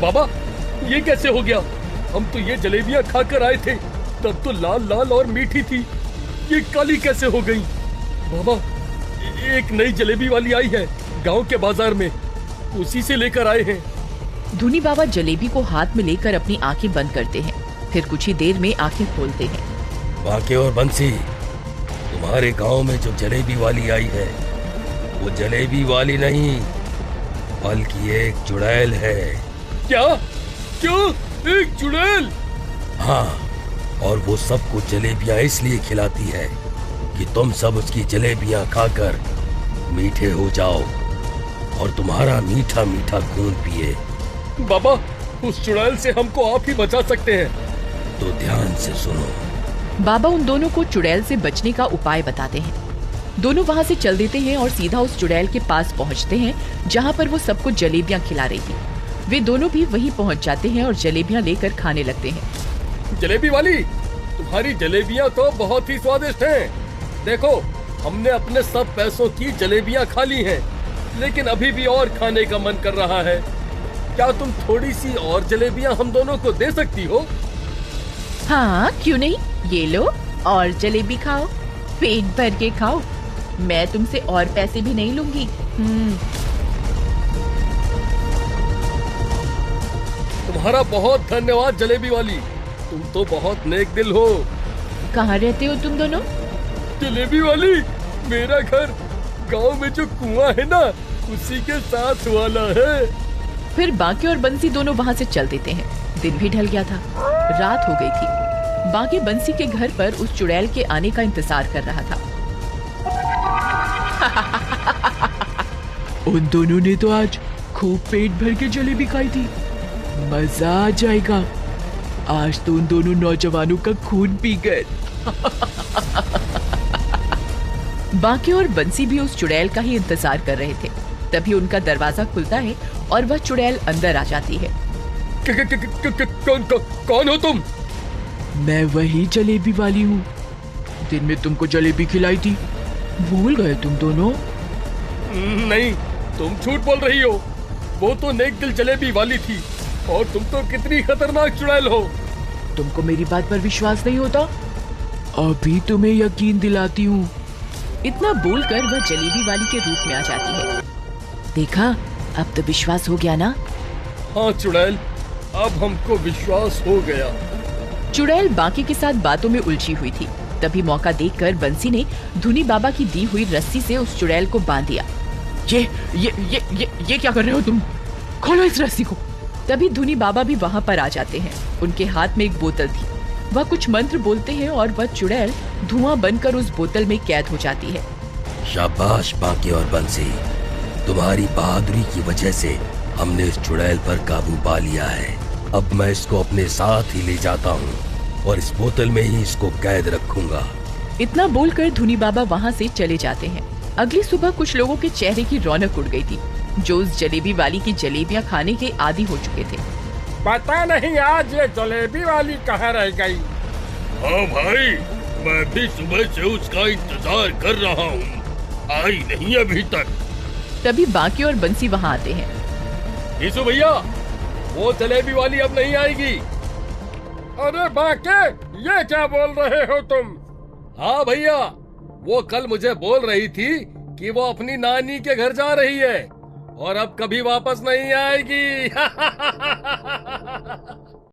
बाबा, ये कैसे हो गया? हम तो ये जलेबियां खाकर आए थे, तब तो लाल लाल और मीठी थी। ये काली कैसे हो गई? बाबा, एक नई जलेबी वाली आई है गांव के बाजार में, उसी से लेकर आए हैं। धूनी बाबा जलेबी को हाथ में लेकर अपनी आंखें बंद करते हैं, फिर कुछ ही देर में आंखें खोलते हैं। बांके और बंसी, तुम्हारे गांव में जो जलेबी वाली आई है वो जलेबी वाली नहीं बल्कि एक चुड़ैल है। क्या? क्यों? एक चुड़ैल? हाँ, और वो सबको जलेबियां इसलिए खिलाती है कि तुम सब उसकी जलेबियां खाकर मीठे हो जाओ और तुम्हारा मीठा मीठा खून पिए। बाबा, उस चुड़ैल से हमको आप ही बचा सकते हैं। तो ध्यान से सुनो। बाबा उन दोनों को चुड़ैल से बचने का उपाय बताते हैं। दोनों वहाँ से चल देते हैं और सीधा उस चुड़ैल के पास पहुँचते हैं जहाँ पर वो सबको जलेबियाँ खिला रही थी। वे दोनों भी वहीं पहुँच जाते हैं और जलेबियाँ लेकर खाने लगते हैं। जलेबी वाली, तुम्हारी जलेबियाँ तो बहुत ही स्वादिष्ट हैं। देखो, हमने अपने सब पैसों की जलेबियाँ खा ली हैं, लेकिन अभी भी और खाने का मन कर रहा है। क्या तुम थोड़ी सी और जलेबियाँ हम दोनों को दे सकती हो? हाँ, क्यों नहीं, ये लो और जलेबी खाओ, पेट भर के खाओ। मैं तुमसे और पैसे भी नहीं लूंगी। तुम्हारा बहुत धन्यवाद जलेबी वाली, तुम तो बहुत नेक दिल हो। कहाँ रहते हो तुम दोनों? जलेबी वाली, मेरा घर गांव में जो कुआं है ना, उसी के साथ वाला है। फिर बांके और बंसी दोनों वहाँ से चल देते हैं। दिन भी ढल गया था, रात हो गई थी। बांके बंसी के घर पर उस चुड़ैल के आने का इंतजार कर रहा था। उन दोनों ने तो आज खूब पेट भर के जलेबी खाई थी, मजा आ जाएगा। आज तो उन दोनों नौजवानों का खून पी गए। बांके और बंसी भी उस चुड़ैल का ही इंतजार कर रहे थे। तभी उनका दरवाजा खुलता है और वह चुड़ैल अंदर आ जाती है। कौन हो तुम? मैं वही जलेबी वाली हूँ, दिन में तुमको जलेबी खिलाई थी, भूल गए तुम दोनों? नहीं, तुम झूठ बोल रही हो। वो तो नेक दिल जलेबी वाली थी, और तुम तो कितनी खतरनाक चुड़ैल हो। तुमको मेरी बात पर विश्वास नहीं होता? अभी तुम्हें यकीन दिलाती हूँ। इतना बोलकर वह जलेबी वाली के रूप में आ जाती है। देखा, अब तो विश्वास हो गया ना? हाँ चुड़ैल, अब हमको विश्वास हो गया। चुड़ैल बांके के साथ बातों में उलझी हुई थी। तभी मौका देखकर बंसी ने धूनी बाबा की दी हुई रस्सी से उस चुड़ैल को बांध दिया। ये क्या कर रहे हो तुम? खोलो इस रस्सी को। तभी धूनी बाबा भी वहाँ पर आ जाते हैं। उनके हाथ में एक बोतल थी। वह कुछ मंत्र बोलते हैं और वह चुड़ैल धुआं बनकर उस बोतल में कैद हो जाती है। शाबाश बांके और बंसी, तुम्हारी बहादुरी की वजह से हमने इस चुड़ैल पर काबू पा लिया है। अब मैं इसको अपने साथ ही ले जाता हूँ और इस बोतल में ही इसको कैद रखूंगा। इतना बोलकर धूनी बाबा वहाँ से चले जाते हैं। अगली सुबह कुछ लोगों के चेहरे की रौनक उड़ गई थी, जो उस जलेबी वाली की जलेबियाँ खाने के आदी हो चुके थे। पता नहीं आज ये जलेबी वाली कहाँ रह गई। हाँ भाई, मैं भी सुबह से उसका इंतजार कर रहा हूँ, आई नहीं अभी तक। तभी बांके और बंसी वहाँ आते हैं। यीशु भैया, वो जलेबी वाली अब नहीं आएगी। अरे बांके, ये क्या बोल रहे हो तुम? हाँ भैया, वो कल मुझे बोल रही थी कि वो अपनी नानी के घर जा रही है और अब कभी वापस नहीं आएगी।